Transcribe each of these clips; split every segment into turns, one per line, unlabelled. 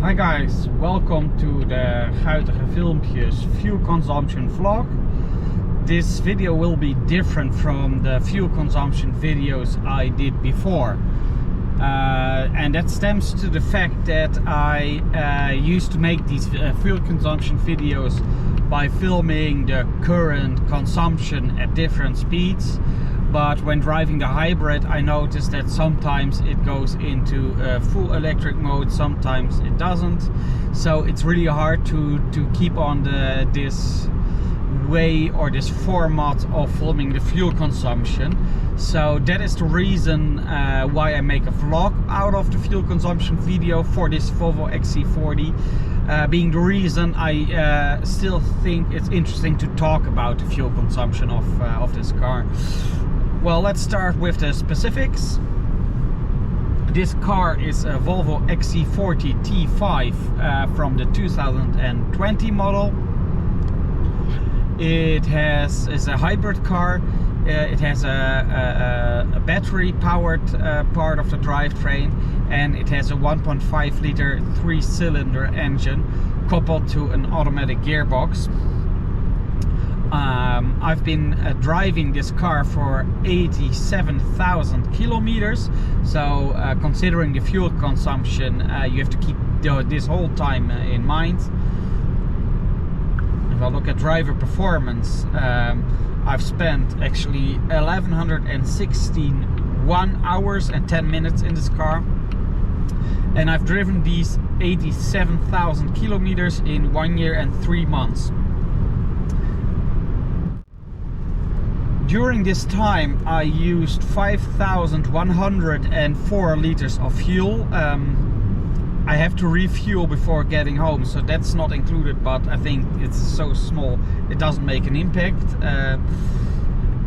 Hi guys, welcome to the Guitige Filmpjes fuel consumption vlog. This video will be different from the fuel consumption videos I did before. And that stems to the fact that I used to make these fuel consumption videos by filming the current consumption at different speeds. But when driving the hybrid, I noticed that sometimes it goes into full electric mode, sometimes it doesn't. So it's really hard to keep on this way or this format of filming the fuel consumption. So that is the reason why I make a vlog out of the fuel consumption video for this Volvo XC40. Being the reason I still think it's interesting to talk about the fuel consumption of this car. Well, let's start with the specifics. This car is a Volvo XC40 T5 from the 2020 model. It is a hybrid car. It has a battery powered part of the drivetrain, and it has a 1.5 liter 3-cylinder engine coupled to an automatic gearbox. I've been driving this car for 87,000 kilometers, so considering the fuel consumption, you have to keep this whole time in mind. If I look at driver performance, I've spent actually 1161 hours and 10 minutes in this car, and I've driven these 87,000 kilometers in 1 year and 3 months. During this time I used 5,104 liters of fuel. I have to refuel before getting home, so that's not included, but I think it's so small it doesn't make an impact.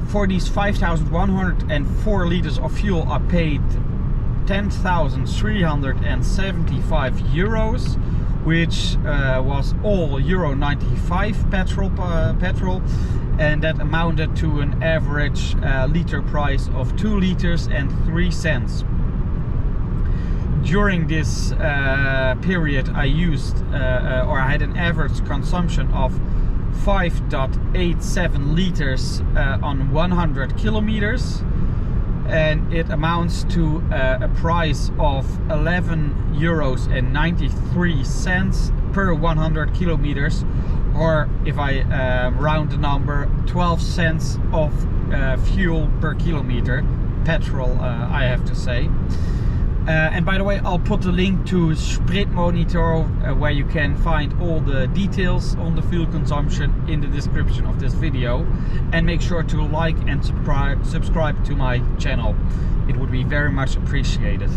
For these 5,104 liters of fuel I paid 10,375 euros, which was all Euro 95 petrol, and that amounted to an average liter price of 2 liters and 3 cents. During this period I used or I had an average consumption of 5.87 liters on 100 kilometers, and it amounts to a price of 11 euros and 93 cents per 100 kilometers, or if I round the number, 12 cents of fuel per kilometer, petrol, I have to say. And by the way, I'll put the link to Sprit Monitor, where you can find all the details on the fuel consumption, in the description of this video. And make sure to like and subscribe to my channel. It would be very much appreciated.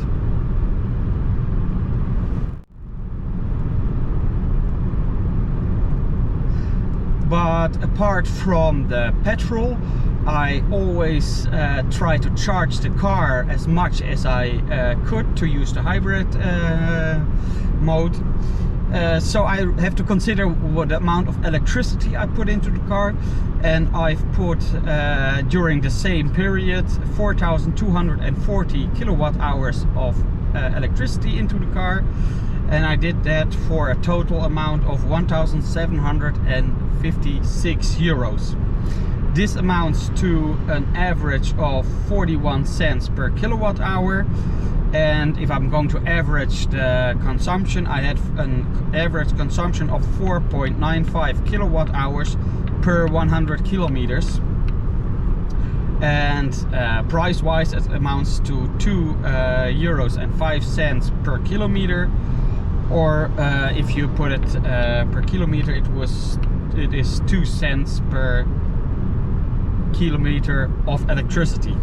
But apart from the petrol, I always try to charge the car as much as I could to use the hybrid mode. So I have to consider what amount of electricity I put into the car, and I've put during the same period 4,240 kilowatt hours of electricity into the car, and I did that for a total amount of 1,756 euros. This amounts to an average of 41 cents per kilowatt hour, and if I'm going to average the consumption, I had an average consumption of 4.95 kilowatt hours per 100 kilometers. And price wise it amounts to 2 euros and 5 cents per kilometer, or if you put it per kilometer, it is 2 cents per kilometer of electricity.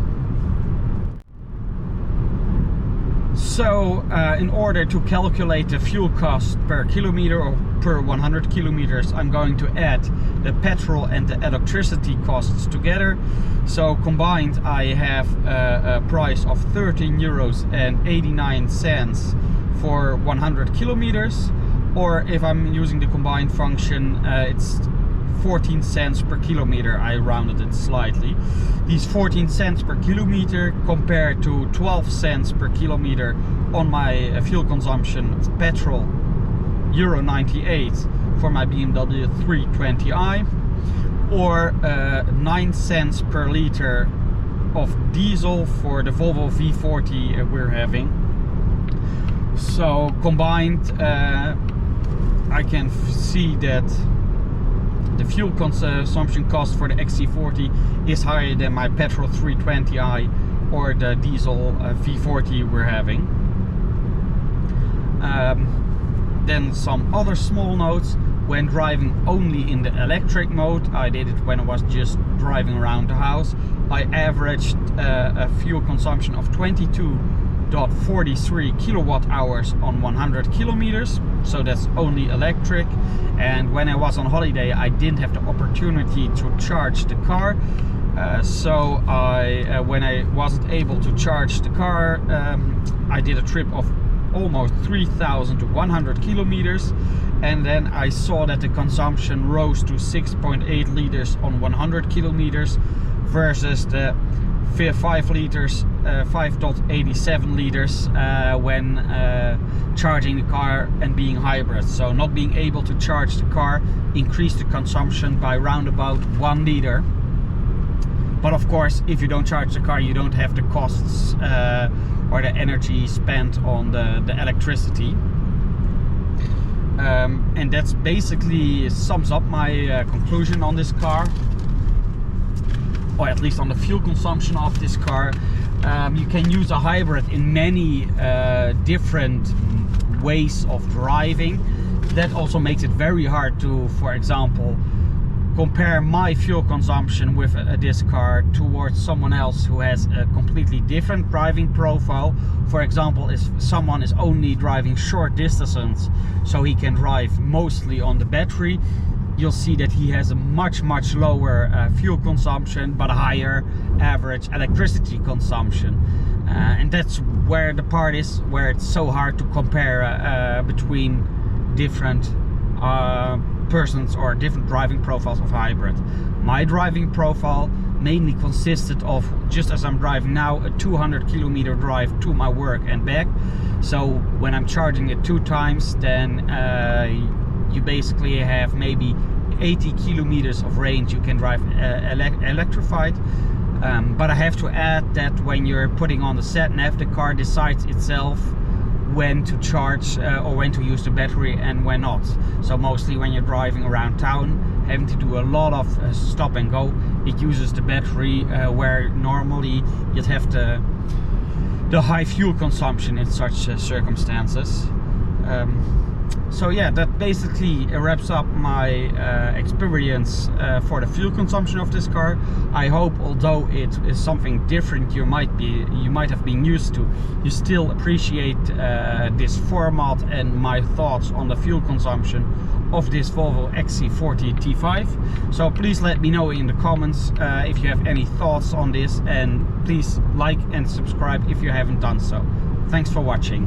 So in order to calculate the fuel cost per kilometer or per 100 kilometers, I'm going to add the petrol and the electricity costs together. So combined I have a price of 13 euros and 89 cents for 100 kilometers, or if I'm using the combined function, it's 14 cents per kilometer. I rounded it slightly. These 14 cents per kilometer compared to 12 cents per kilometer on my fuel consumption of petrol Euro 98 for my BMW 320i, or 9 cents per liter of diesel for the Volvo V40 we're having. So combined, I can see that the fuel consumption cost for the XC40 is higher than my petrol 320i or the diesel V40 we're having. Then some other small notes. When driving only in the electric mode, I did it when I was just driving around the house, I averaged a fuel consumption of 22.43 kilowatt hours on 100 kilometers. So that's only electric. And when I was on holiday, I didn't have the opportunity to charge the car. So when I wasn't able to charge the car, I did a trip of almost 3,100 kilometers, and then I saw that the consumption rose to 6.8 liters on 100 kilometers versus the 5.87 liters when charging the car and being hybrid. So not being able to charge the car increased the consumption by round about 1 liter. But of course, if you don't charge the car, you don't have the costs or the energy spent on the electricity. And that's basically sums up my conclusion on this car, or at least on the fuel consumption of this car. You can use a hybrid in many different ways of driving. That also makes it very hard to, for example, compare my fuel consumption with this car towards someone else who has a completely different driving profile. For example, if someone is only driving short distances, so he can drive mostly on the battery, you'll see that he has a much lower fuel consumption but a higher average electricity consumption. And that's where the part is where it's so hard to compare between different persons or different driving profiles of hybrid. My driving profile mainly consisted of, just as I'm driving now, a 200 kilometer drive to my work and back. So when I'm charging it 2 times, then you basically have maybe 80 kilometers of range you can drive electrified. But I have to add that when you're putting on the sat nav, the car decides itself when to charge or when to use the battery and when not. So mostly when you're driving around town, having to do a lot of stop and go, it uses the battery where normally you'd have the high fuel consumption in such circumstances. So yeah, that basically wraps up my experience for the fuel consumption of this car. I hope, although it is something different you might have been used to, you still appreciate this format and my thoughts on the fuel consumption of this Volvo XC40 T5. So please let me know in the comments if you have any thoughts on this, and please like and subscribe if you haven't done so. Thanks for watching.